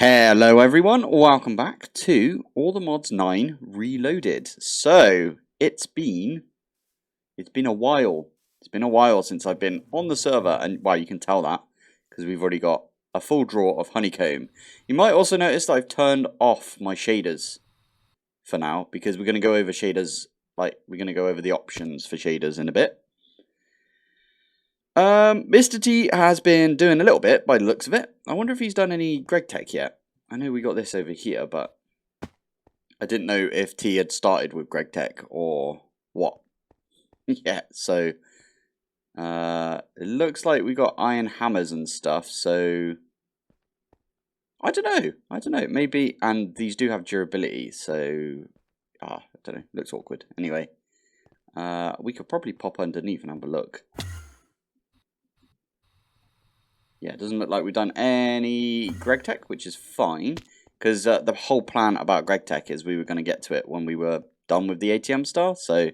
Hello everyone, welcome back to All the Mods 9 Reloaded. So, it's been a while. It's been a while since I've been on the server, and well, you can tell that because we've already got a full draw of honeycomb. You might also notice that I've turned off my shaders for now because we're going to go over shaders, we're going to go over the options for shaders in a bit. Mr. T has been doing a little bit by the looks of it. I wonder if he's done any Greg Tech yet. I know we got this over here, but I didn't know if T had started with Greg Tech or what. Yeah, so it looks like we got iron hammers and stuff, so I don't know, maybe, and these do have durability, so I don't know, looks awkward. Anyway, we could probably pop underneath and have a look. Yeah, it doesn't look like we've done any Greg Tech, which is fine, because the whole plan about Greg Tech is we were going to get to it when we were done with the ATM star, so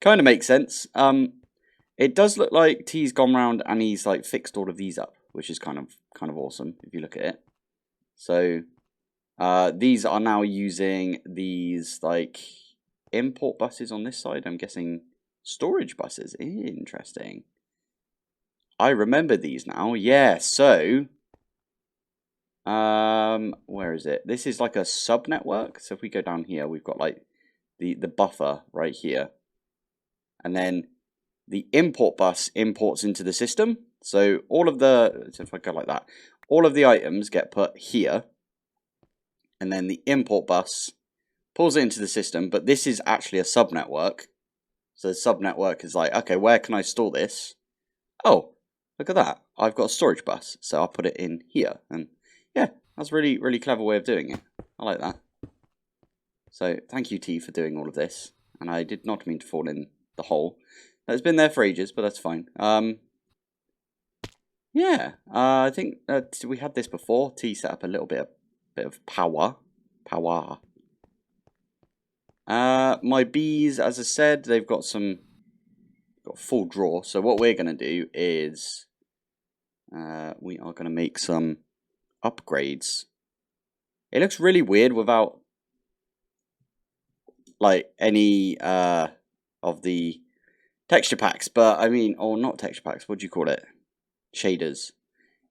kind of makes sense. It does look like T's gone round and he's like fixed all of these up, which is kind of awesome if you look at it. So these are now using these like import buses on this side. I'm guessing storage buses. Interesting. I remember these now. Yeah, so where is it? This is like a sub network. So if we go down here, we've got like the buffer right here. And then the import bus imports into the system. So all of the, so if I go like that, all of the items get put here. And then the import bus pulls it into the system. But this is actually a sub network. So the sub network is like, okay, where can I store this? Oh, look at that. I've got a storage bus. So I'll put it in here. And yeah, that's a really, really clever way of doing it. I like that. So thank you, T, for doing all of this. And I did not mean to fall in the hole. It's been there for ages, but that's fine. Yeah, I think we had this before. T set up a little bit of power. My bees, as I said, they've got full draw. So what we're gonna do is we are gonna make some upgrades. It looks really weird without like any of the texture packs, but I mean, or not texture packs, what do you call it? Shaders.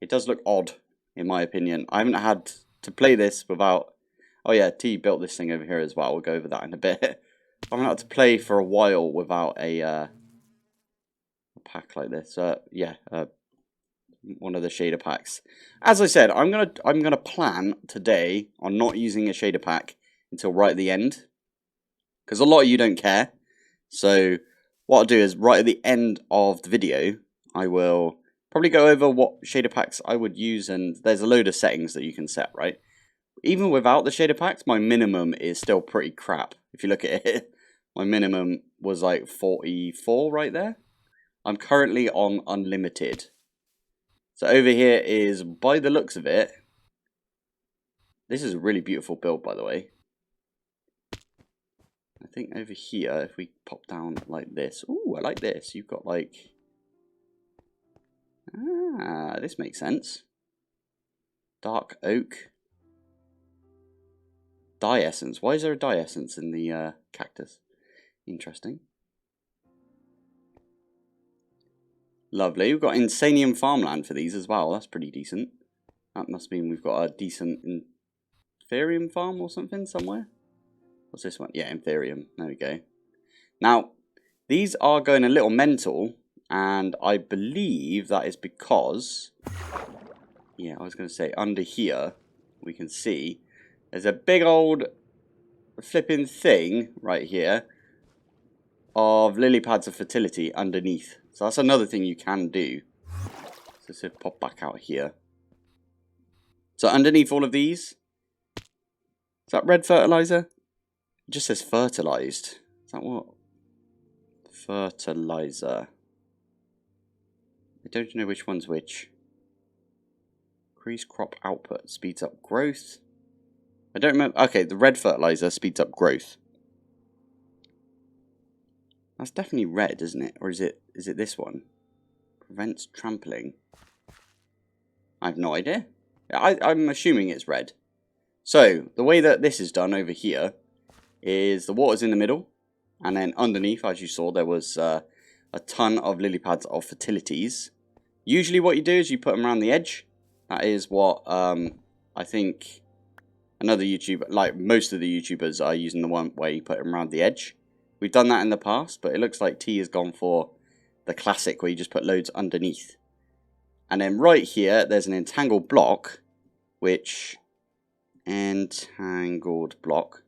It does look odd, in my opinion. I haven't had to play this without... Oh yeah, T built this thing over here as well. We'll go over that in a bit. I haven't had to play for a while without a pack like this. One of the shader packs. As I said, I'm gonna plan today on not using a shader pack until right at the end, because a lot of you don't care. So what I'll do is right at the end of the video, I will probably go over what shader packs I would use, and there's a load of settings that you can set, right? Even without the shader packs, my minimum is still pretty crap. If you look at it, my minimum was like 44 right there. I'm currently on unlimited. So over here is, by the looks of it, this is a really beautiful build, by the way. I think over here, if we pop down like this, ooh, I like this. You've got like, this makes sense. Dark oak. Dye essence. Why is there a dye essence in the cactus? Interesting. Lovely. We've got Insanium farmland for these as well. That's pretty decent. That must mean we've got a decent Inferium farm or something somewhere. What's this one? Yeah, Inferium. There we go. Now, these are going a little mental, and I believe that is because... Yeah, I was going to say, under here, we can see there's a big old flipping thing right here of lily pads of fertility underneath. So that's another thing you can do. So let's pop back out here. So underneath all of these, is that red fertilizer? It just says fertilized. Is that what? Fertilizer. I don't know which one's which. Increase crop output, speeds up growth. I don't remember. Okay, the red fertilizer speeds up growth. That's definitely red, isn't it? Or is it this one? Prevents trampling. I have no idea. I'm assuming it's red. So, the way that this is done over here is the water's in the middle, and then underneath, as you saw, there was a ton of lily pads of fertilities. Usually what you do is you put them around the edge. That is what I think another YouTuber, like most of the YouTubers, are using the one where you put them around the edge. We've done that in the past, but it looks like T has gone for the classic where you just put loads underneath. And then right here, there's an entangled block, which entangled block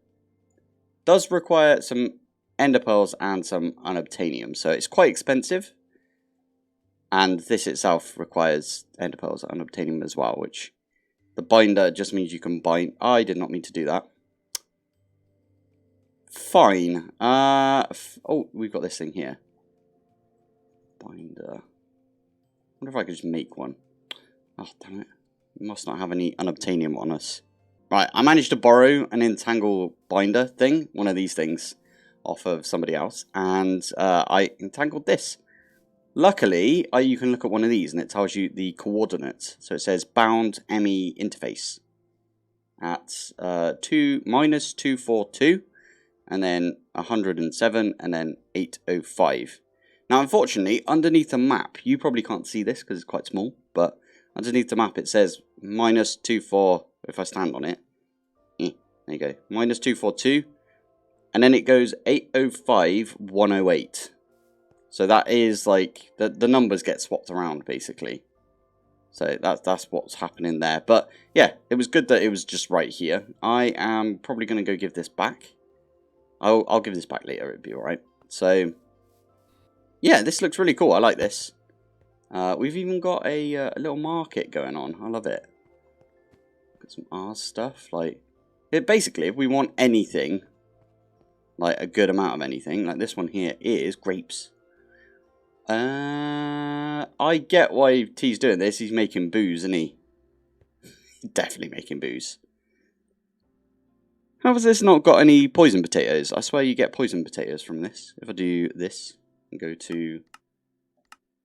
does require some ender pearls and some unobtainium, so it's quite expensive. And this itself requires ender pearls and unobtainium as well, which the binder just means you can bind. I did not mean to do that. Fine. Oh, we've got this thing here. Binder. I wonder if I could just make one. Oh, damn it. We must not have any unobtainium on us. Right, I managed to borrow an entangle binder thing, one of these things, off of somebody else, and I entangled this. Luckily, you can look at one of these and it tells you the coordinates. So it says bound ME interface at -242, and then 107, and then 805. Now, unfortunately, underneath the map, you probably can't see this because it's quite small, but underneath the map it says -24. If I stand on it, there you go, -242, and then it goes 805, 108. So that is like the numbers get swapped around basically. So that's what's happening there. But yeah, it was good that it was just right here. I am probably going to go give this back. I'll give this back later. It'd be all right. So yeah, this looks really cool. I like this. We've even got a little market going on. I love it. Got some R stuff. Like, basically, if we want anything, like a good amount of anything, like this one here is grapes. I get why T's doing this. He's making booze, isn't he? Definitely making booze. How has this not got any poison potatoes? I swear you get poison potatoes from this. If I do this and go to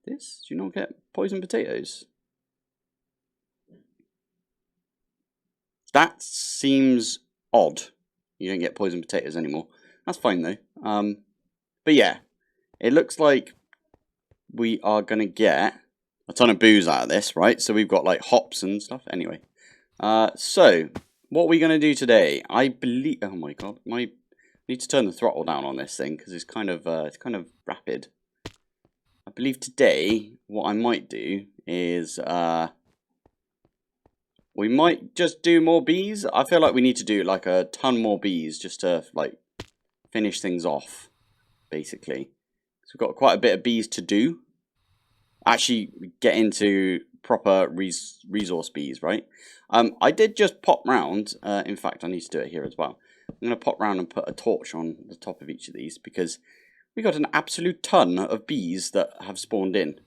this, do you not get poison potatoes? That seems odd. You don't get poison potatoes anymore. That's fine though. But yeah, it looks like we are going to get a ton of booze out of this, right? So we've got like hops and stuff. Anyway, so what we're going to do today, I believe, oh my god, I need to turn the throttle down on this thing because it's kind of rapid. I believe today what I might do is we might just do more bees. I feel like we need to do like a ton more bees just to like finish things off, basically. So we've got quite a bit of bees to do. Actually get into proper resource bees, right? I did just pop round. In fact, I need to do it here as well. I'm going to pop round and put a torch on the top of each of these because we got an absolute ton of bees that have spawned in.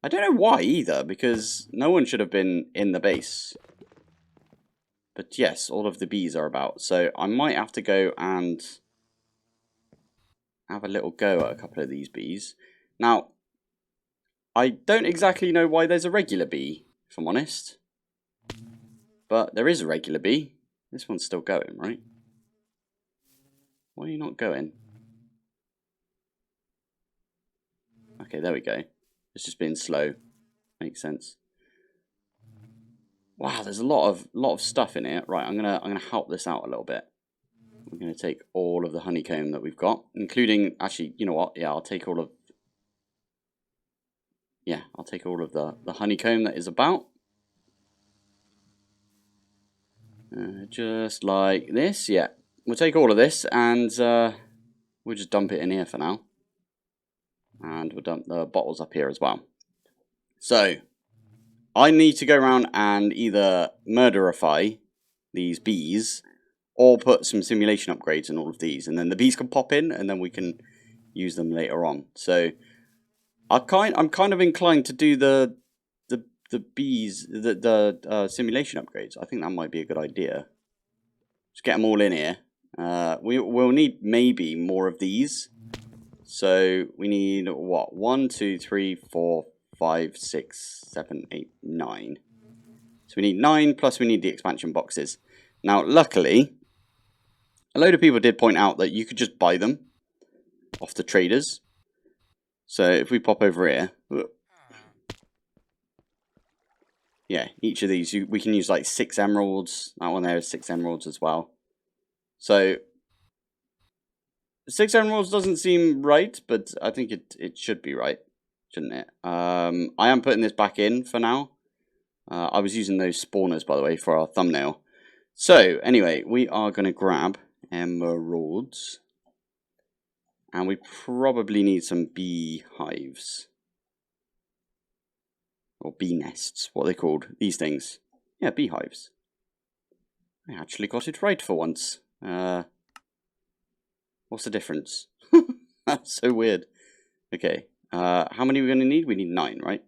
I don't know why either, because no one should have been in the base. But yes, all of the bees are about. So I might have to go and have a little go at a couple of these bees. Now, I don't exactly know why there's a regular bee, if I'm honest. But there is a regular bee. This one's still going, right? Why are you not going? Okay, there we go. It's just being slow. Makes sense. Wow, there's a lot of stuff in here. Right, I'm gonna help this out a little bit. We're gonna take all of the honeycomb that we've got, including, actually, you know what? Yeah, I'll take all of the honeycomb that is about. Just like this, yeah. We'll take all of this and we'll just dump it in here for now. And we'll dump the bottles up here as well. So, I need to go around and either murderify these bees or put some simulation upgrades in all of these. And then the bees can pop in and then we can use them later on. So, I'm kind of inclined to do the bees, the simulation upgrades. I think that might be a good idea. Just get them all in here. We'll need maybe more of these. So we need what? 1, 2, 3, 4, 5, 6, 7, 8, 9. So we need 9, plus we need the expansion boxes. Now, luckily, a load of people did point out that you could just buy them off the traders. So if we pop over here, yeah, each of these, we can use like 6 emeralds. That one there is 6 emeralds as well. So 6 emeralds doesn't seem right, but I think it should be right, shouldn't it? I am putting this back in for now. I was using those spawners, by the way, for our thumbnail. So anyway, we are going to grab emeralds. And we probably need some beehives. Or bee nests, what are they called? These things. Yeah, beehives. I actually got it right for once. What's the difference? That's so weird. Okay, how many are we going to need? We need 9, right?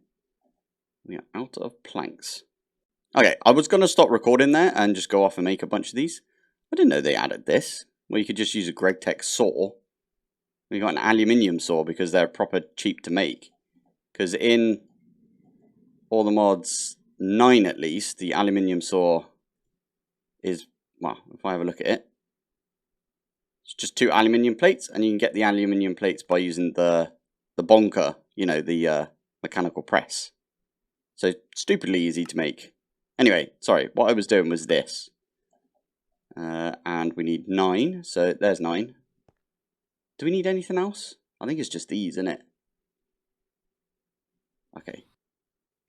We are out of planks. Okay, I was going to stop recording there and just go off and make a bunch of these. I didn't know they added this. Well, you could just use a GregTech saw. We got an aluminium saw because they're proper cheap to make. Because in all the mods 9 at least, the aluminium saw is, well, if I have a look at it, it's just 2 aluminium plates, and you can get the aluminium plates by using the bonker, you know, the mechanical press. So stupidly easy to make. Anyway, sorry, what I was doing was this. And we need 9, so there's 9. Do we need anything else? I think it's just these, isn't it? Okay.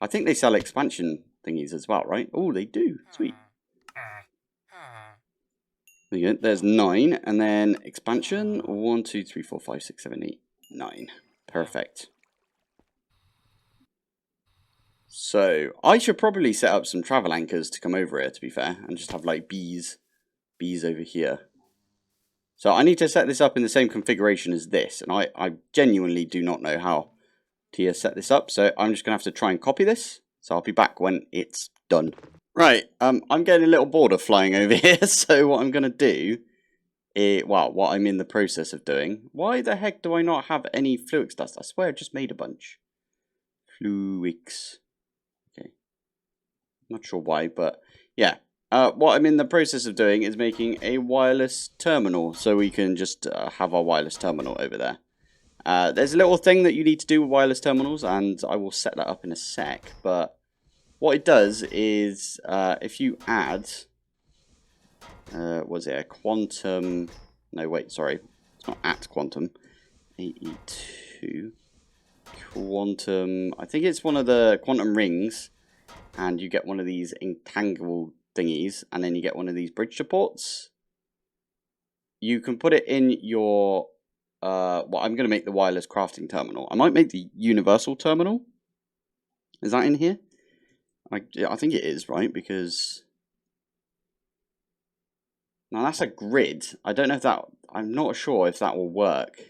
I think they sell expansion thingies as well, right? Oh, they do. Sweet. There's 9, and then expansion. 1, 2, 3, 4, 5, 6, 7, 8, 9. Perfect. So, I should probably set up some travel anchors to come over here, to be fair, and just have, like, bees over here. So, I need to set this up in the same configuration as this, and I genuinely do not know how to set this up, so I'm just going to have to try and copy this. So, I'll be back when it's done. Right, I'm getting a little bored of flying over here, so what I'm going to do, well, what I'm in the process of doing, why the heck do I not have any Fluix dust? I swear I just made a bunch. Fluix. Okay. Not sure why, but yeah. What I'm in the process of doing is making a wireless terminal, so we can just have our wireless terminal over there. There's a little thing that you need to do with wireless terminals, and I will set that up in a sec, but what it does is, if you add, was it a quantum, no wait, sorry, it's not at quantum, AE2, quantum, I think it's one of the quantum rings, and you get one of these entangled thingies, and then you get one of these bridge supports. You can put it in your, well, I'm going to make the wireless crafting terminal. I might make the universal terminal. Is that in here? I think it is, right? Because now that's a grid. I don't know if that, I'm not sure if that will work.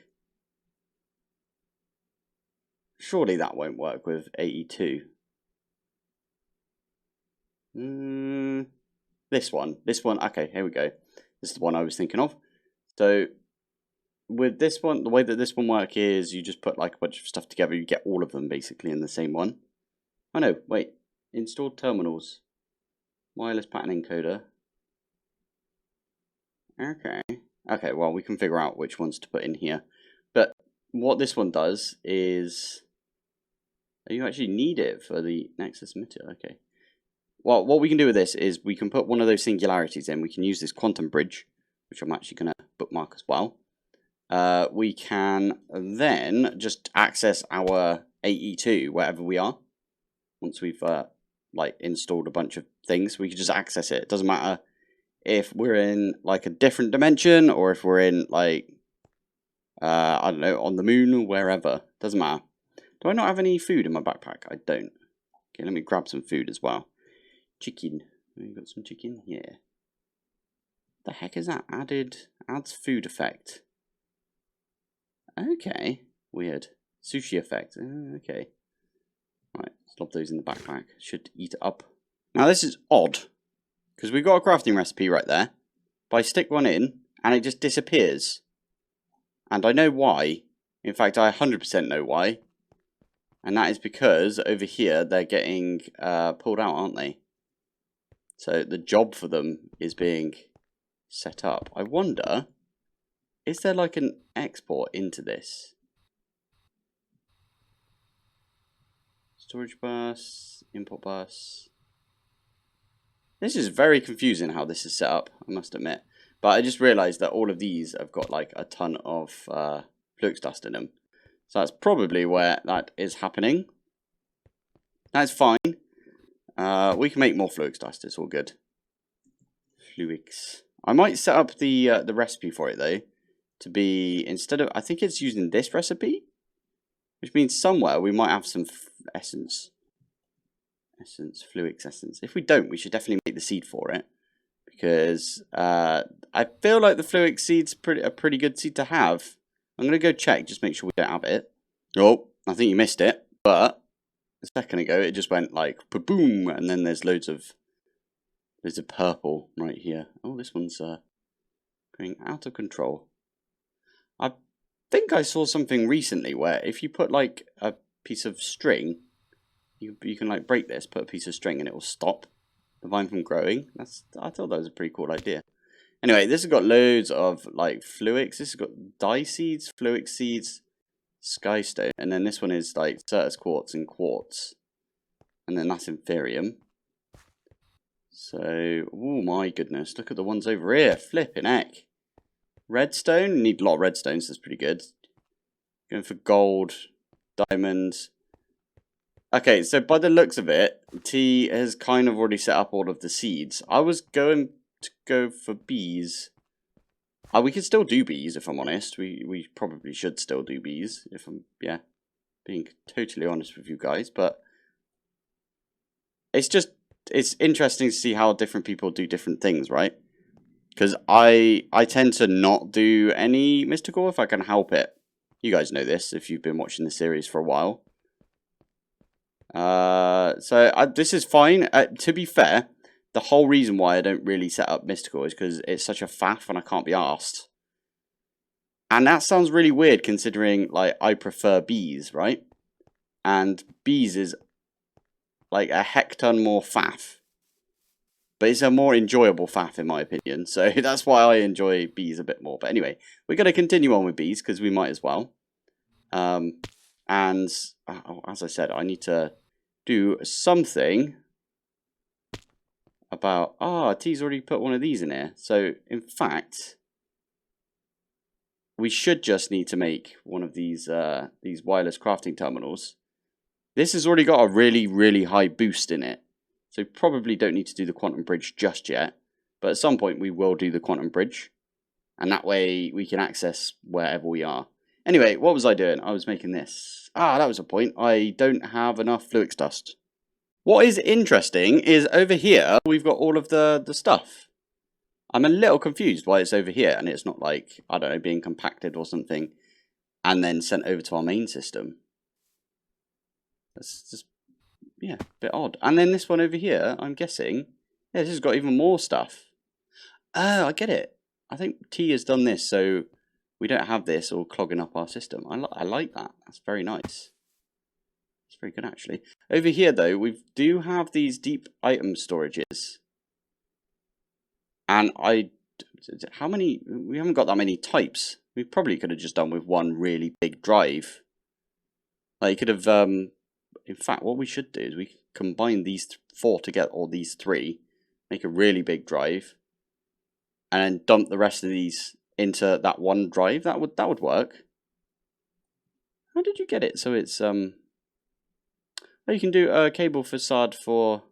Surely that won't work with AE2. This one, okay, here we go. This is the one I was thinking of. So with this one, the way that this one works is you just put like a bunch of stuff together. You get all of them basically in the same one. Oh no, wait. Installed terminals. Wireless pattern encoder. Okay. Okay, well, we can figure out which ones to put in here. But what this one does is, you actually need it for the Nexus emitter. Okay. Well, what we can do with this is we can put one of those singularities in. We can use this quantum bridge, which I'm actually going to bookmark as well. We can then just access our AE2 wherever we are. Once we've like installed a bunch of things, we can just access it. It doesn't matter if we're in like a different dimension or if we're in like I don't know, on the moon or wherever. Doesn't matter. Do I not have any food in my backpack? I don't. Okay, let me grab some food as well. Chicken. We got some chicken here. The heck is that? Adds food effect. Okay, weird. Sushi effect. Okay. Right, lob those in the backpack. Should eat it up. Now this is odd, because we've got a crafting recipe right there. But I stick one in, and it just disappears. And I know why. In fact, I 100% know why. And that is because over here, they're getting pulled out, aren't they? So the job for them is being set up. I wonder, is there like an export into this? Storage bus, import bus. This is very confusing how this is set up, I must admit. But I just realised that all of these have got like a ton of flux dust in them. So that's probably where that is happening. That's fine. We can make more flux dust, it's all good. Fluix. I might set up the recipe for it though. To be, instead of, I think it's using this recipe. Which means somewhere we might have some essence. Fluix essence. If we don't, we should definitely make the seed for it. Because I feel like the Fluix seed's a pretty good seed to have. I'm going to go check, just make sure we don't have it. Oh, I think you missed it. But a second ago, it just went like boom, and then there's loads of purple right here. Oh, this one's going out of control. I think I saw something recently where if you put like a piece of string, you can like break this, put a piece of string, and it will stop the vine from growing. I thought that was a pretty cool idea. Anyway, this has got loads of like Fluix. This has got dye seeds, Fluix seeds, skystone, and then this one is like Certus quartz and quartz, and then that's Inferium. So, oh my goodness, look at the ones over here. Flipping heck. Redstone, need a lot of redstone, so that's pretty good. Going for gold, diamonds. Okay, so by the looks of it, T has kind of already set up all of the seeds. I was going to go for bees. We could still do bees, if I'm honest. We probably should still do bees, if I'm, yeah, being totally honest with you guys. But it's interesting to see how different people do different things, right? Because I tend to not do any mystical if I can help it. You guys know this if you've been watching the series for a while. This is fine. To be fair, the whole reason why I don't really set up mystical is because it's such a faff and I can't be arsed. And that sounds really weird considering like I prefer bees, right? And bees is like a heck ton more faff. But it's a more enjoyable faff in my opinion. So that's why I enjoy bees a bit more. But anyway, we're going to continue on with bees because we might as well. And as I said, I need to do something about... T's already put one of these in here. So in fact, we should just need to make one of these wireless crafting terminals. This has already got a really, really high boost in it. So probably don't need to do the quantum bridge just yet. But at some point we will do the quantum bridge. And that way we can access wherever we are. Anyway, what was I doing? I was making this. That was a point. I don't have enough Fluix dust. What is interesting is over here we've got all of the stuff. I'm a little confused why it's over here and it's not like, I don't know, being compacted or something. And then sent over to our main system. That's just... yeah, a bit odd. And then this one over here, I'm guessing, yeah, this has got even more stuff. Oh, I get it. I think T has done this, so we don't have this all clogging up our system. I like that. That's very nice. It's very good, actually. Over here, though, we do have these deep item storages. And how many? We haven't got that many types. We probably could have just done with one really big drive. Like, you could have... in fact, what we should do is we combine these 4 together, or these 3, make a really big drive, and then dump the rest of these into that one drive. That would work. How did you get it? So it's oh, you can do a cable facade for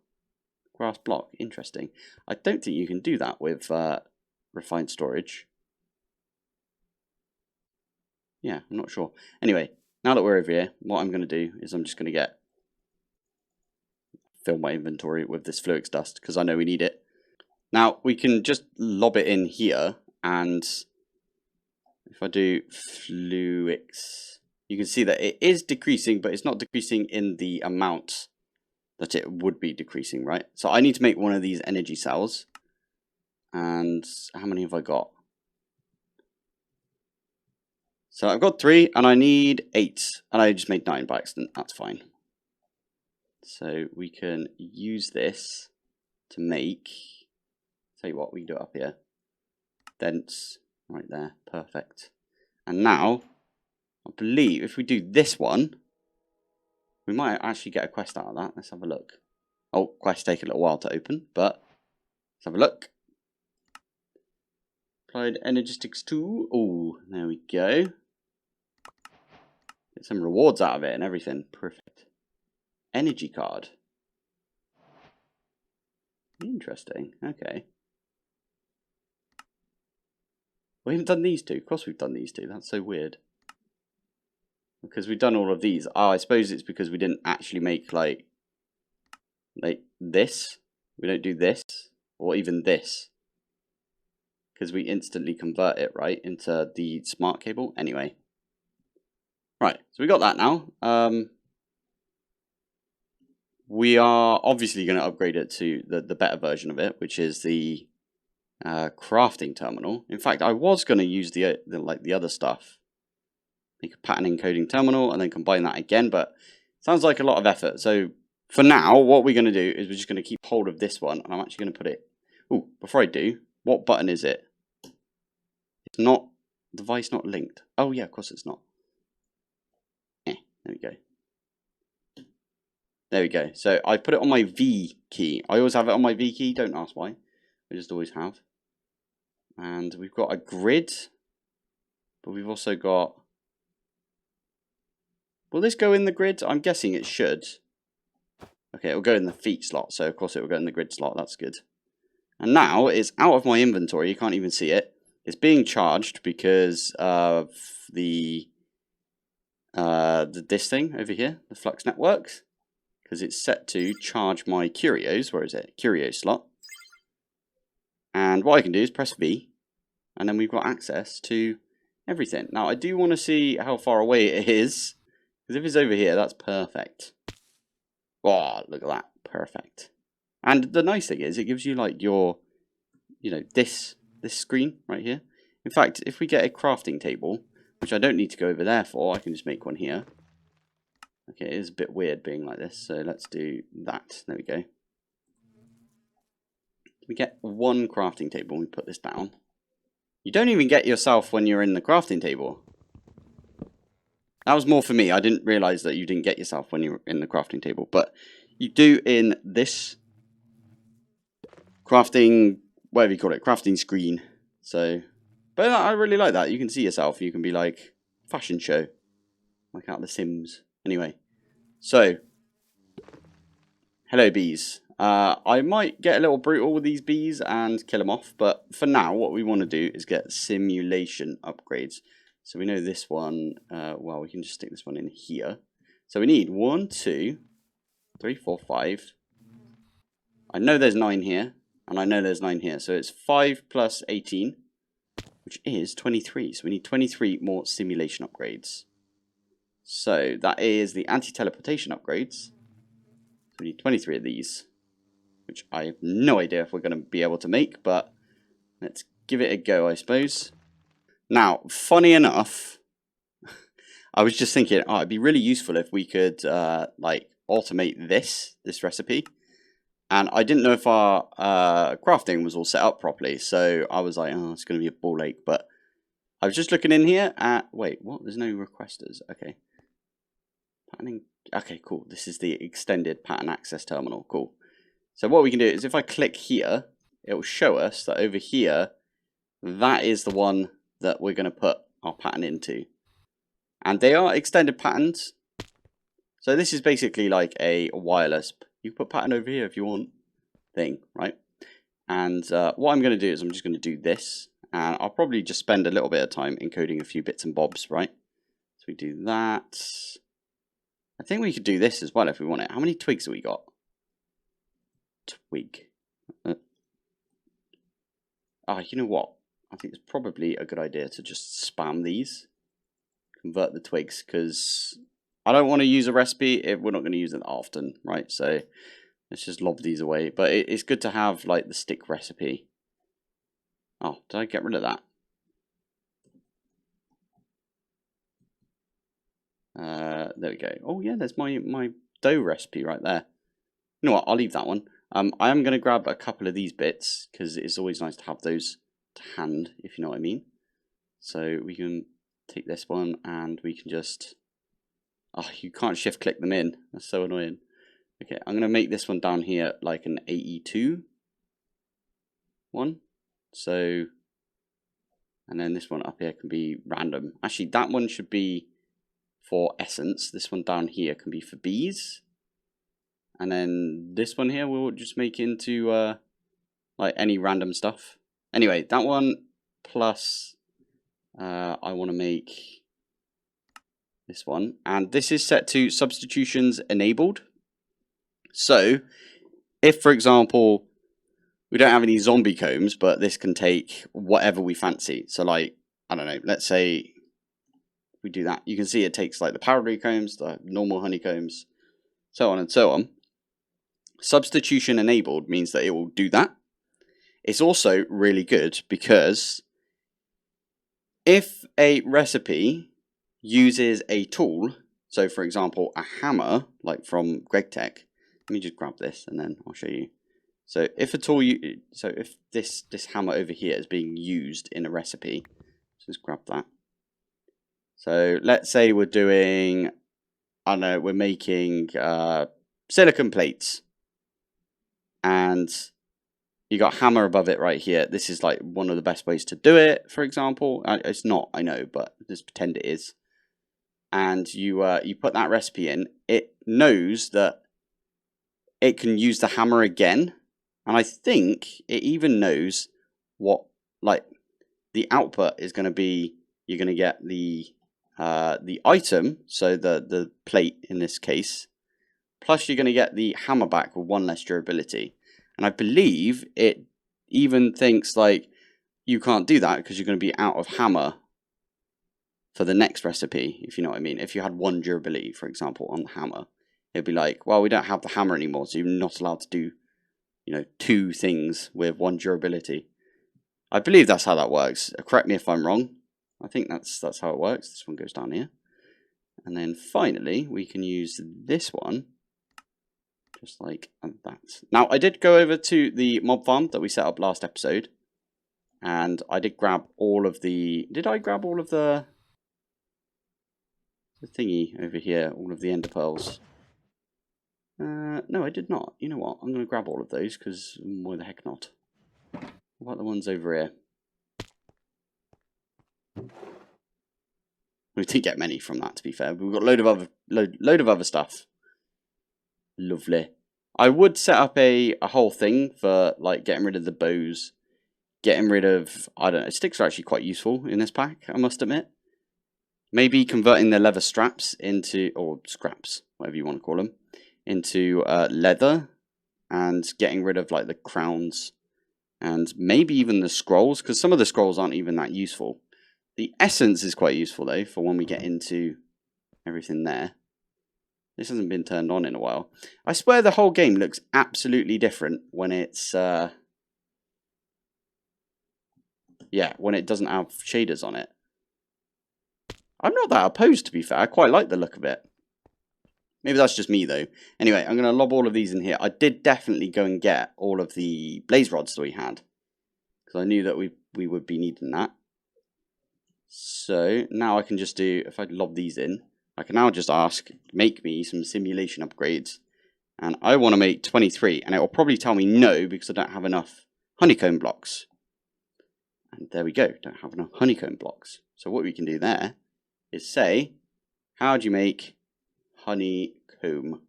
grass block. Interesting. I don't think you can do that with refined storage. Yeah, I'm not sure. Anyway, now that we're over here, what I'm going to do is I'm just going to fill my inventory with this Fluix dust because I know we need it. Now we can just lob it in here, and if I do Fluix, you can see that it is decreasing, but it's not decreasing in the amount that it would be decreasing, right? So I need to make one of these energy cells. And how many have I got? So I've got 3 and I need 8, and I just made 9 by accident. That's fine. So we can use this to make. Tell you what, we can do it up here. Dense, right there, perfect. And now, I believe if we do this one, we might actually get a quest out of that. Let's have a look. Oh, quests take a little while to open, but let's have a look. Applied Energistics 2. Oh, there we go. Get some rewards out of it and everything. Perfect. Energy card. Interesting. Okay. We haven't done these two. Of course we've done these two. That's so weird. Because we've done all of these. Oh, I suppose it's because we didn't actually make like this. We don't do this. Or even this. Because we instantly convert it, right, into the smart cable. Anyway. Right, so we got that now. We are obviously going to upgrade it to the better version of it, which is the crafting terminal. In fact, I was going to use the other stuff. Make a pattern encoding terminal and then combine that again, but it sounds like a lot of effort. So for now, what we're going to do is we're just going to keep hold of this one, and I'm actually going to put it... Oh, before I do, what button is it? It's not... Device not linked. Oh yeah, of course it's not. There we go. There we go. So I put it on my V key. I always have it on my V key. Don't ask why. I just always have. And we've got a grid. But we've also got... Will this go in the grid? I'm guessing it should. Okay, it'll go in the feet slot. So of course it will go in the grid slot. That's good. And now it's out of my inventory. You can't even see it. It's being charged because of this thing over here. The Flux Networks. Because it's set to charge my curios. Where is it? Curio slot. And what I can do is press V. And then we've got access to everything. Now, I do want to see how far away it is. Because if it's over here, that's perfect. Oh, look at that. Perfect. And the nice thing is, it gives you like your, you know, this screen right here. In fact, if we get a crafting table, which I don't need to go over there for, I can just make one here. Okay, it is a bit weird being like this, so let's do that. There we go. We get one crafting table and we put this down. You don't even get yourself when you're in the crafting table. That was more for me. I didn't realise that you didn't get yourself when you were in the crafting table. But you do in this crafting, whatever you call it, crafting screen. So, but I really like that. You can see yourself. You can be like, fashion show. Like out of The Sims. Anyway. So, hello bees. I might get a little brutal with these bees and kill them off. But for now, what we want to do is get simulation upgrades. So we know this one, well, we can just stick this one in here. So we need 1, 2, 3, 4, 5. I know there's 9 here, and I know there's 9 here. So it's 5 plus 18, which is 23. So we need 23 more simulation upgrades. So that is the anti-teleportation upgrades. So we need 23 of these, which I have no idea if we're going to be able to make, but let's give it a go, I suppose. Now, funny enough, I was just thinking, oh, it'd be really useful if we could, like, automate this recipe. And I didn't know if our crafting was all set up properly, so I was like, oh, it's going to be a ball ache. But I was just looking in here at, wait, what? There's no requesters. Okay. Patterning. Okay, cool. This is the extended pattern access terminal. Cool. So what we can do is if I click here, it will show us that over here, that is the one that we're going to put our pattern into. And they are extended patterns. So this is basically like a wireless, you put pattern over here if you want, thing, right? And what I'm going to do is I'm just going to do this. And I'll probably just spend a little bit of time encoding a few bits and bobs, right? So we do that. I think we could do this as well if we want it. How many twigs have we got? Twig. You know what? I think it's probably a good idea to just spam these. Convert the twigs, because I don't want to use a recipe if we're not going to use it often, right? So let's just lob these away. But it's good to have like the stick recipe. Oh, did I get rid of that? There we go. Oh yeah, there's my dough recipe right there. You know what? I'll leave that one. I am going to grab a couple of these bits because it's always nice to have those to hand, if you know what I mean. So we can take this one and we can just... Oh, you can't shift click them in. That's so annoying. Okay, I'm going to make this one down here like an AE2 one. So, and then this one up here can be random. Actually, that one should be for essence. This one down here can be for bees. And then this one here we'll just make into like any random stuff. Anyway, that one plus I want to make this one. And this is set to substitutions enabled. So, if for example, we don't have any zombie combs, but this can take whatever we fancy. So like, I don't know, let's say we do that. You can see it takes like the powdery combs, the normal honeycombs, so on and so on. Substitution enabled means that it will do that. It's also really good because if a recipe uses a tool, so for example a hammer, like from GregTech, let me just grab this and then I'll show you. So if a tool, so if this hammer over here is being used in a recipe, just grab that. So let's say we're doing, I don't know, we're making silicone plates, and you got hammer above it right here. This is like one of the best ways to do it. For example, it's not, I know, but just pretend it is. And you put that recipe in. It knows that it can use the hammer again. And I think it even knows what, like, the output is going to be. You're going to get the item, so the plate in this case, plus you're going to get the hammer back with 1 less durability. And I believe it even thinks like you can't do that because you're going to be out of hammer for the next recipe, if you know what I mean. If you had 1 durability, for example, on the hammer, it'd be like, well, we don't have the hammer anymore, so you're not allowed to do, you know, 2 things with 1 durability. I believe that's how that works. Correct me if I'm wrong. I think that's how it works. This one goes down here. And then finally, we can use this one just like that. Now, I did go over to the mob farm that we set up last episode. And I did grab all of the... Did I grab all of the thingy over here? All of the ender pearls? No, I did not. You know what? I'm going to grab all of those because why the heck not? What about the ones over here? We didn't get many from that, to be fair. We've got load of other stuff. Lovely. I would set up a whole thing for like getting rid of the bows, getting rid of, I don't know, sticks are actually quite useful in this pack, I must admit. Maybe converting the leather straps into, or scraps, whatever you want to call them, into leather, and getting rid of like the crowns and maybe even the scrolls, because some of the scrolls aren't even that useful. The essence is quite useful though for when we get into everything there. This hasn't been turned on in a while. I swear the whole game looks absolutely different when it's when it doesn't have shaders on it. I'm not that opposed, to be fair. I quite like the look of it. Maybe that's just me though. Anyway, I'm going to lob all of these in here. I did definitely go and get all of the blaze rods that we had, because I knew that we would be needing that. So now I can just do, if I lob these in, I can now just ask, make me some simulation upgrades. And I want to make 23, and it will probably tell me no because I don't have enough honeycomb blocks. And there we go, don't have enough honeycomb blocks. So what we can do there is say, how do you make honeycomb?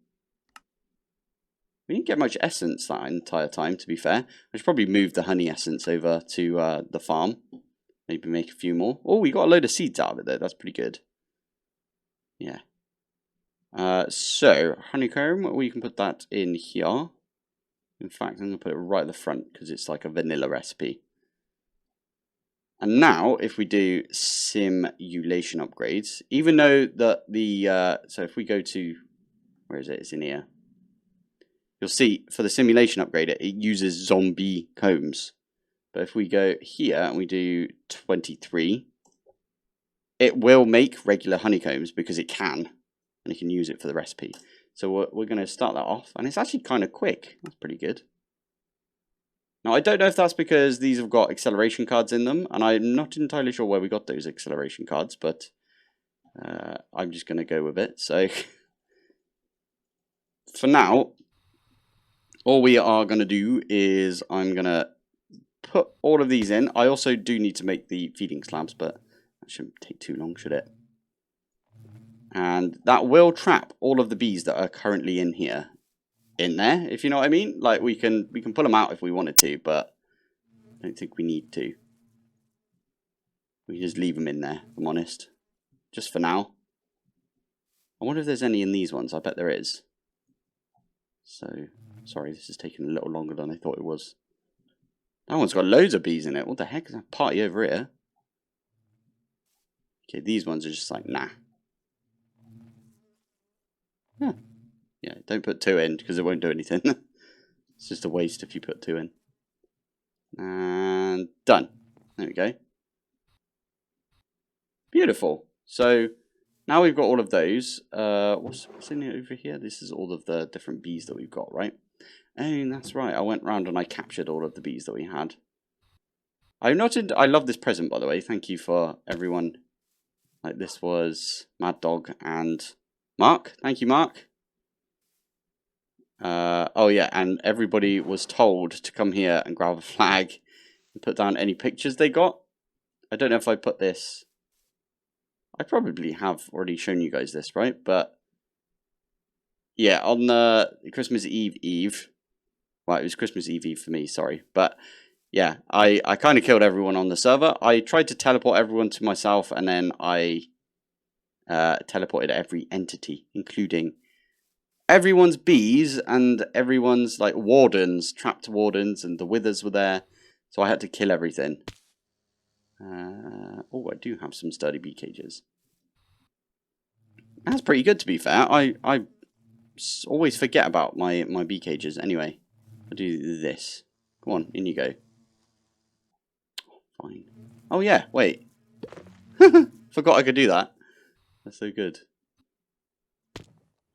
We didn't get much essence that entire time, to be fair. I should probably move the honey essence over to the farm. Maybe make a few more. Oh, we got a load of seeds out of it though. That's pretty good. Yeah. So, honeycomb, we can put that in here. In fact, I'm going to put it right at the front because it's like a vanilla recipe. And now, if we do simulation upgrades, even though that the... so if we go to... Where is it? It's in here. You'll see, for the simulation upgrade, it uses zombie combs. But if we go here and we do 23, it will make regular honeycombs because it can. And it can use it for the recipe. So we're going to start that off. And it's actually kind of quick. That's pretty good. Now, I don't know if that's because these have got acceleration cards in them. And I'm not entirely sure where we got those acceleration cards. But I'm just going to go with it. So for now, all we are going to do is I'm going to put all of these in. I also do need to make the feeding slabs, but that shouldn't take too long, should it? And that will trap all of the bees that are currently in here in there, if you know what I mean. Like we can pull them out if we wanted to, but I don't think we need to. We can just leave them in there, if I'm honest. Just for now. I wonder if there's any in these ones. I bet there is. So, sorry, this is taking a little longer than I thought it was. That one's got loads of bees in it. What the heck is that party over here? Okay, these ones are just like, nah. Huh. Yeah, don't put 2 in because it won't do anything. It's just a waste if you put 2 in. And done. There we go. Beautiful. So now we've got all of those. What's in it over here? This is all of the different bees that we've got, right? Oh, that's right. I went round and I captured all of the bees that we had. I love this present, by the way. Thank you for everyone. Like this was Mad Dog and Mark. Thank you, Mark. Oh yeah, and everybody was told to come here and grab a flag and put down any pictures they got. I don't know if I put this. I probably have already shown you guys this, right? But yeah, on the Christmas Eve. Well, it was Christmas Eve for me, sorry. But yeah, I kind of killed everyone on the server. I tried to teleport everyone to myself, and then I teleported every entity, including everyone's bees and everyone's like wardens, trapped wardens, and the withers were there. So I had to kill everything. Oh, I do have some sturdy bee cages. That's pretty good, to be fair. I always forget about my bee cages. Anyway, I'll do this. Come on, in you go. Fine. Oh yeah, wait. Forgot I could do that. That's so good.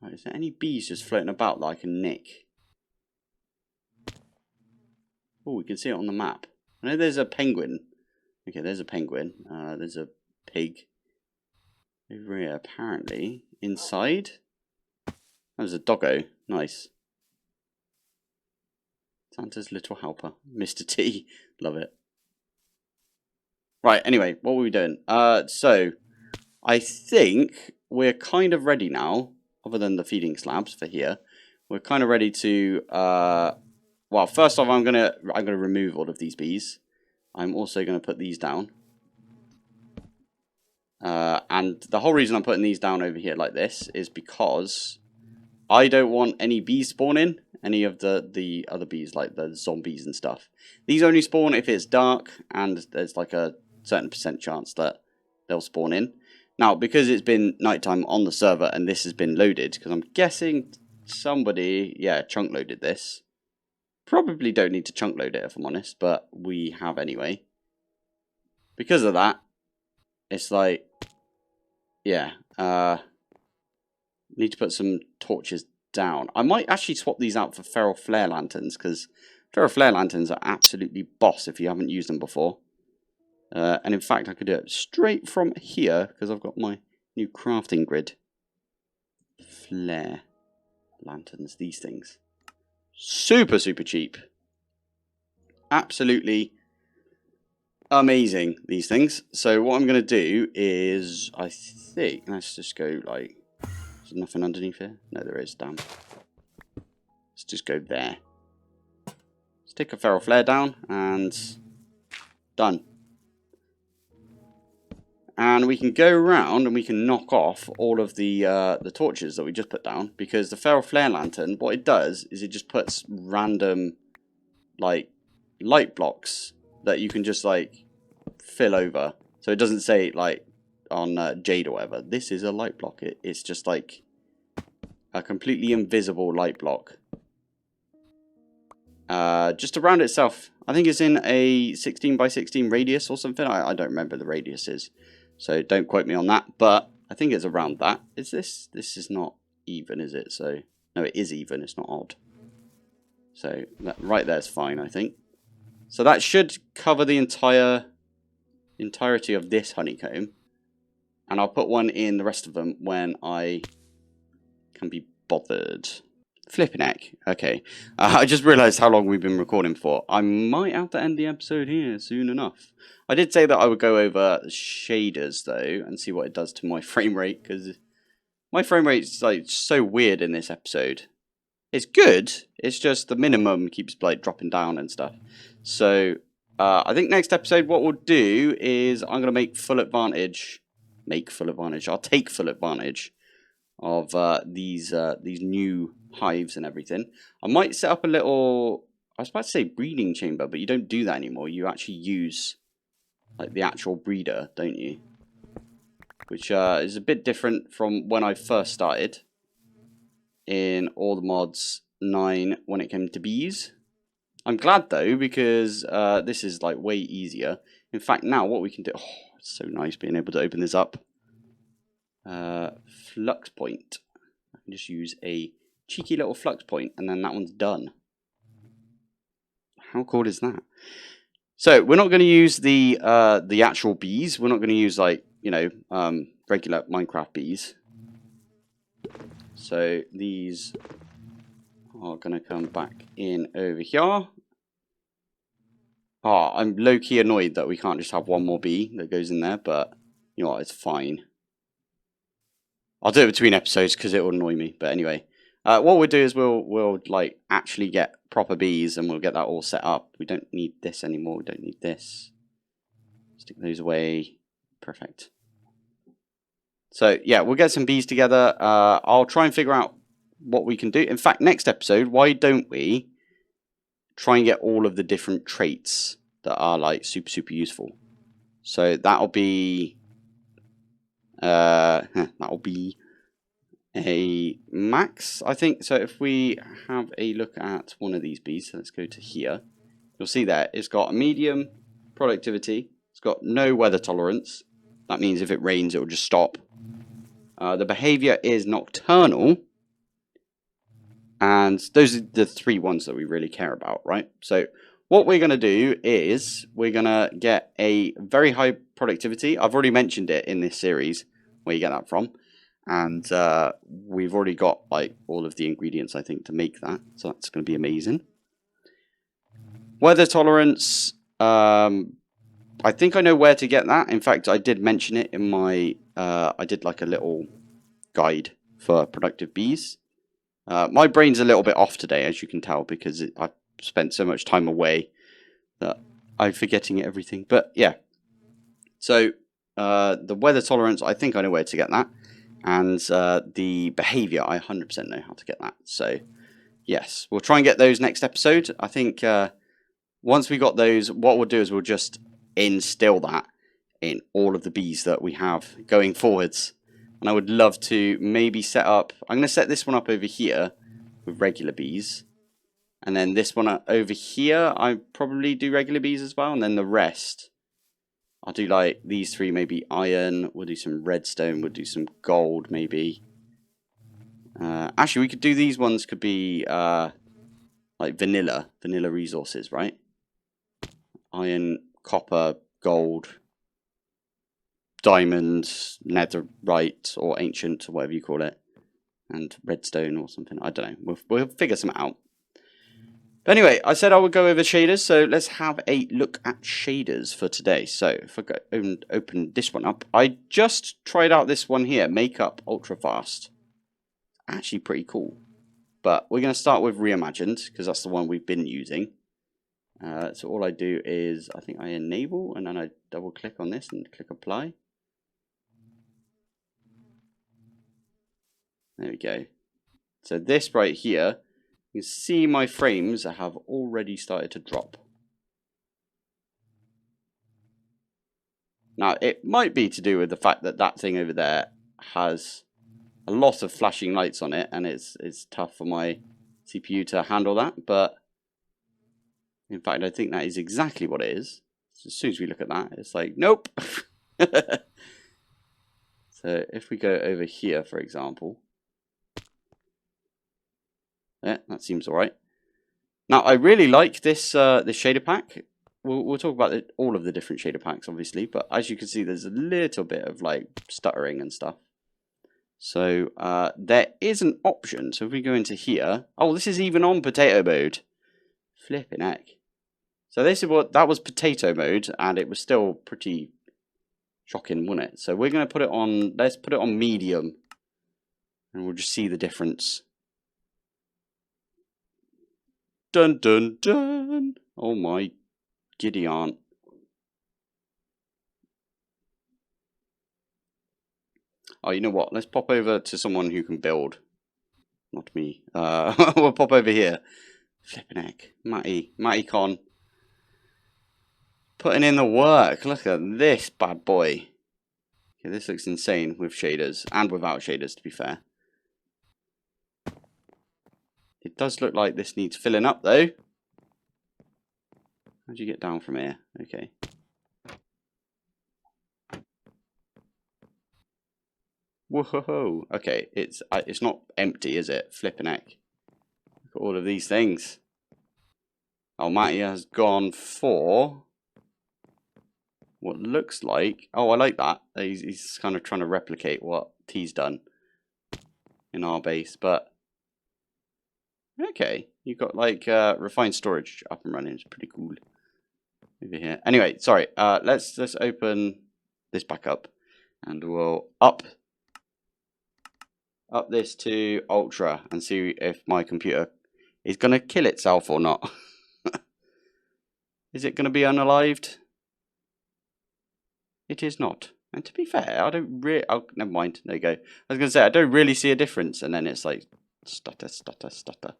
Right, is there any bees just floating about that I can nick? Oh, we can see it on the map. I know there's a penguin. Okay, there's a penguin. There's a pig. Over here, apparently. Inside. There's a doggo. Nice. Santa's little helper. Mr. T. Love it. Right, anyway, what were we doing? So, I think we're kind of ready now, other than the feeding slabs for here. We're kind of ready to, well, first off, I'm gonna remove all of these bees. I'm also gonna put these down. And the whole reason I'm putting these down over here like this is because I don't want any bees spawning, any of the other bees, like the zombies and stuff. These only spawn if it's dark, and there's like a certain % chance that they'll spawn in. Now, because it's been nighttime on the server and this has been loaded, because I'm guessing somebody, yeah, chunk loaded this. Probably don't need to chunk load it if I'm honest, but we have anyway. Because of that, it's like, yeah, need to put some torches down. I might actually swap these out for feral flare lanterns, because feral flare lanterns are absolutely boss if you haven't used them before. And in fact, I could do it straight from here, because I've got my new crafting grid. Flare lanterns, these things. Super, super cheap. Absolutely amazing, these things. So what I'm going to do is, I think, let's just go like, is there nothing underneath here? No, there is, damn. Let's just go there. Let's take a feral flare down, and done. And we can go around and we can knock off all of the torches that we just put down, because the feral flare lantern, what it does is it just puts random like light blocks that you can just like fill over. So it doesn't say like on Jade or whatever, this is a light block. It's just like a completely invisible light block. Just around itself. I think it's in a 16 by 16 radius or something. I don't remember the radius is. So don't quote me on that, but I think it's around that. Is this? This is not even, is it? So No, it is even. It's not odd. So that right there is fine, I think. So that should cover the entirety of this honeycomb. And I'll put one in the rest of them when I can be bothered. Flipping heck. Okay. I just realised how long we've been recording for. I might have to end the episode here soon enough. I did say that I would go over shaders, though, and see what it does to my frame rate, because my frame rate's like so weird in this episode. It's good, it's just the minimum keeps like dropping down and stuff. So, I think next episode what we'll do is I'm going to make full advantage. I'll take full advantage of these new hives and everything. I might set up a little, I was about to say breeding chamber, but you don't do that anymore. You actually use like the actual breeder, don't you? Which is a bit different from when I first started in all the mods 9 when it came to bees. I'm glad though, because this is like way easier. In fact, now what we can do, oh, it's so nice being able to open this up. Flux point. I can just use a cheeky little flux point, and then that one's done. How cool is that? So we're not going to use the actual bees. We're not going to use like, you know, regular Minecraft bees. So these are going to come back in over here. Oh, I'm low-key annoyed that we can't just have one more bee that goes in there, but you know what, it's fine. I'll do it between episodes because it will annoy me. But anyway, what we'll do is we'll like actually get proper bees, and we'll get that all set up. We don't need this anymore. We don't need this. Stick those away. Perfect. So yeah, we'll get some bees together. I'll try and figure out what we can do. In fact, next episode, why don't we try and get all of the different traits that are like super useful? So that'll be a max, I think. So if we have a look at one of these bees, so let's go to here. You'll see there it's got a medium productivity. It's got no weather tolerance. That means if it rains, it will just stop. The behavior is nocturnal. And those are the 3 ones that we really care about, right? So what we're going to do is we're going to get a very high productivity. I've already mentioned it in this series where you get that from. And we've already got like all of the ingredients, I think, to make that. So that's going to be amazing. Weather tolerance. I think I know where to get that. In fact, I did mention it in my... I did like a little guide for productive bees. My brain's a little bit off today, as you can tell, because I've spent so much time away that I'm forgetting everything. But yeah. So the weather tolerance, I think I know where to get that. And the behavior, I 100% know how to get that. So, yes, we'll try and get those next episode. I think once we got those, what we'll do is we'll just instill that in all of the bees that we have going forwards. And I would love to maybe set up... I'm going to set this one up over here with regular bees. And then this one over here, I probably do regular bees as well. And then the rest... I'll do like these 3, maybe iron. We'll do some redstone. We'll do some gold, maybe. Actually, we could do these ones. Could be like vanilla resources, right? Iron, copper, gold, diamonds, netherite, or ancient, or whatever you call it, and redstone or something. I don't know. We'll figure some out. But anyway, I said I would go over shaders, so let's have a look at shaders for today. So if I go open this one up, I just tried out this one here, Makeup Ultra Fast. Actually pretty cool. But we're going to start with Reimagined, because that's the one we've been using. So all I do is, I think I enable, and then I double click on this and click apply. There we go. So this right here, you can see my frames have already started to drop. Now, it might be to do with the fact that that thing over there has a lot of flashing lights on it, and it's tough for my CPU to handle that, but in fact, I think that is exactly what it is. So as soon as we look at that, it's like, nope. So if we go over here, for example, Yeah, that seems all right. Now, I really like this this shader pack. We'll talk about all of the different shader packs, obviously, but as you can see, there's a little bit of like stuttering and stuff. So there is an option. So if we go into here, oh, this is even on potato mode. Flipping heck. So this is that was potato mode, and it was still pretty shocking, wasn't it? So we're going to put it on. Let's put it on medium, and we'll just see the difference. Dun dun dun! Oh my giddy aunt. Oh, you know what? Let's pop over to someone who can build. Not me. We'll pop over here. Flipping heck. Matty Con. Putting in the work. Look at this bad boy. Okay, this looks insane with shaders. And without shaders, to be fair. It does look like this needs filling up, though. How'd you get down from here? Okay. Whoa! Okay, it's not empty, is it? Flipping heck! Look at all of these things. Oh, Matty has gone for what looks like. Oh, I like that. He's kind of trying to replicate what T's done in our base, but okay, you've got like refined storage up and running. It's pretty cool over here. Anyway, sorry. Let's open this back up, and we'll up this to ultra and see if my computer is gonna kill itself or not. Is it gonna be unalived? It is not. And to be fair, I don't really. Oh, never mind. There you go. I was gonna say I don't really see a difference, and then it's like stutter, stutter, stutter.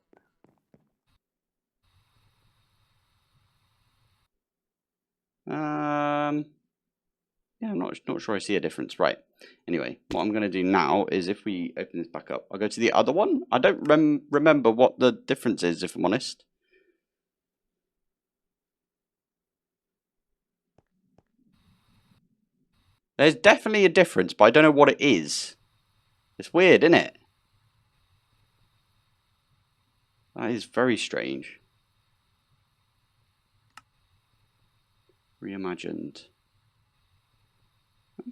Yeah, I'm not sure I see a difference. Right. Anyway, what I'm going to do now is if we open this back up, I'll go to the other one. I don't remember what the difference is, if I'm honest. There's definitely a difference, but I don't know what it is. It's weird, isn't it? That is very strange. Reimagined.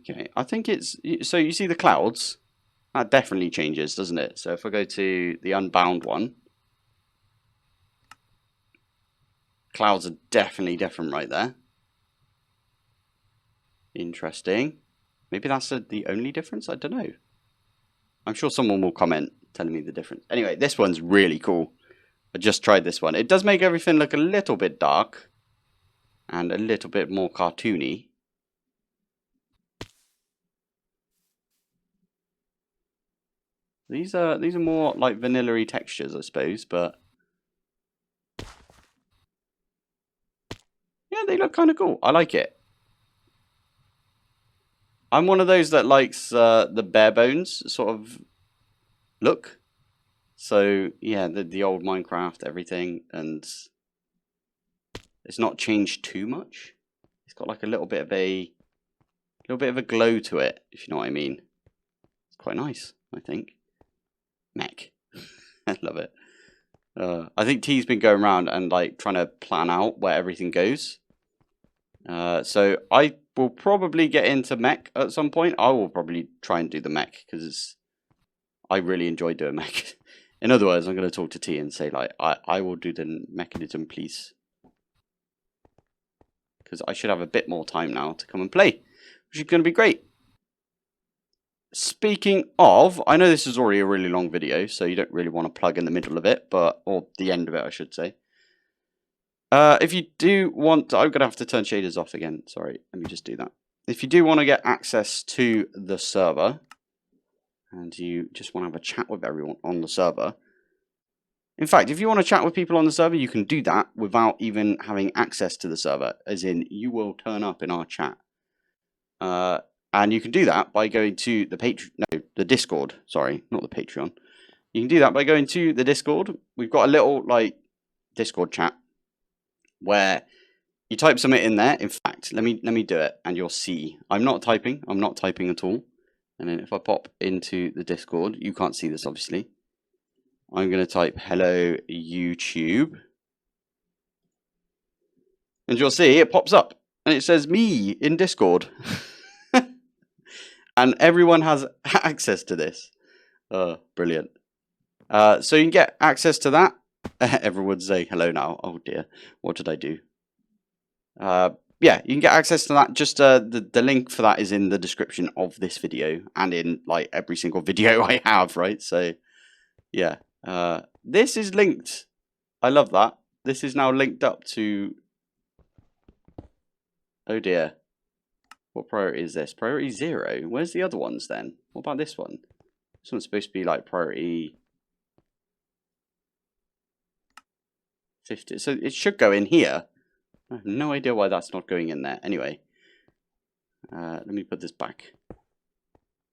Okay, I think it's... So you see the clouds? That definitely changes, doesn't it? So if I go to the unbound one, clouds are definitely different right there. Interesting. Maybe that's the only difference? I don't know. I'm sure someone will comment telling me the difference. Anyway, this one's really cool. I just tried this one. It does make everything look a little bit dark and a little bit more cartoony. These are more like vanilla-y textures, I suppose, but yeah, they look kind of cool. I like it. I'm one of those that likes the bare bones sort of look. So yeah, the old Minecraft, everything, and it's not changed too much. It's got like a little bit of a glow to it, if you know what I mean. It's quite nice, I think. Mech. I love it. I think T's been going around and like trying to plan out where everything goes. So I will probably get into mech at some point. I will probably try and do the mech because I really enjoy doing mech. In other words, I'm going to talk to T and say like, I will do the mechanism, please. Because I should have a bit more time now to come and play, which is going to be great. Speaking of, I know this is already a really long video, so you don't really want to plug in the middle of it, or the end of it, I should say. If you do want, I'm going to have to turn shaders off again. Sorry, let me just do that. If you do want to get access to the server, and you just want to have a chat with everyone on the server. In fact, if you want to chat with people on the server, you can do that without even having access to the server, as in you will turn up in our chat. And you can do that by going to the Discord. Sorry, not the Patreon. You can do that by going to the Discord. We've got a little like Discord chat where you type something in there. In fact, let me do it, and you'll see. I'm not typing at all. And then if I pop into the Discord, you can't see this obviously. I'm going to type hello YouTube. And you'll see it pops up. And it says me in Discord. And everyone has access to this. Oh, brilliant. So you can get access to that. Everyone's saying hello now. Oh dear. What did I do? Yeah, you can get access to that. Just the link for that is in the description of this video and in like every single video I have, right? So yeah, this is linked. I love that. This is now linked up to. Oh dear. What priority is this? Priority 0. Where's the other ones then? What about this one? This one's supposed to be like priority 50. So it should go in here. I have no idea why that's not going in there. Anyway, let me put this back.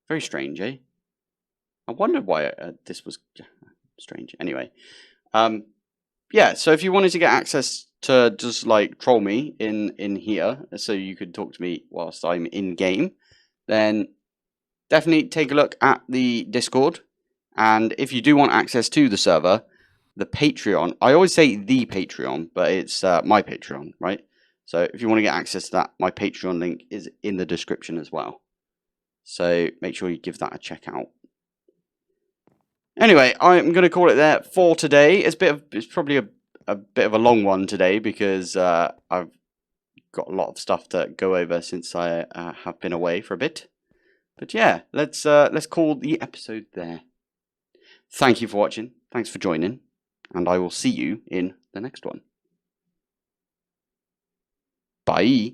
Very strange, eh? I wondered why this was strange. Anyway, yeah. So if you wanted to get access to just like troll me in here, so you could talk to me whilst I'm in game, then definitely take a look at the Discord. And if you do want access to the server, the Patreon, I always say the Patreon, but it's my Patreon, right? So if you want to get access to that, my Patreon link is in the description as well. So make sure you give that a check out. Anyway, I'm going to call it there for today. It's probably a bit of a long one today because I've got a lot of stuff to go over since I have been away for a bit. But yeah, let's call the episode there. Thank you for watching. Thanks for joining. And I will see you in the next one. Bye.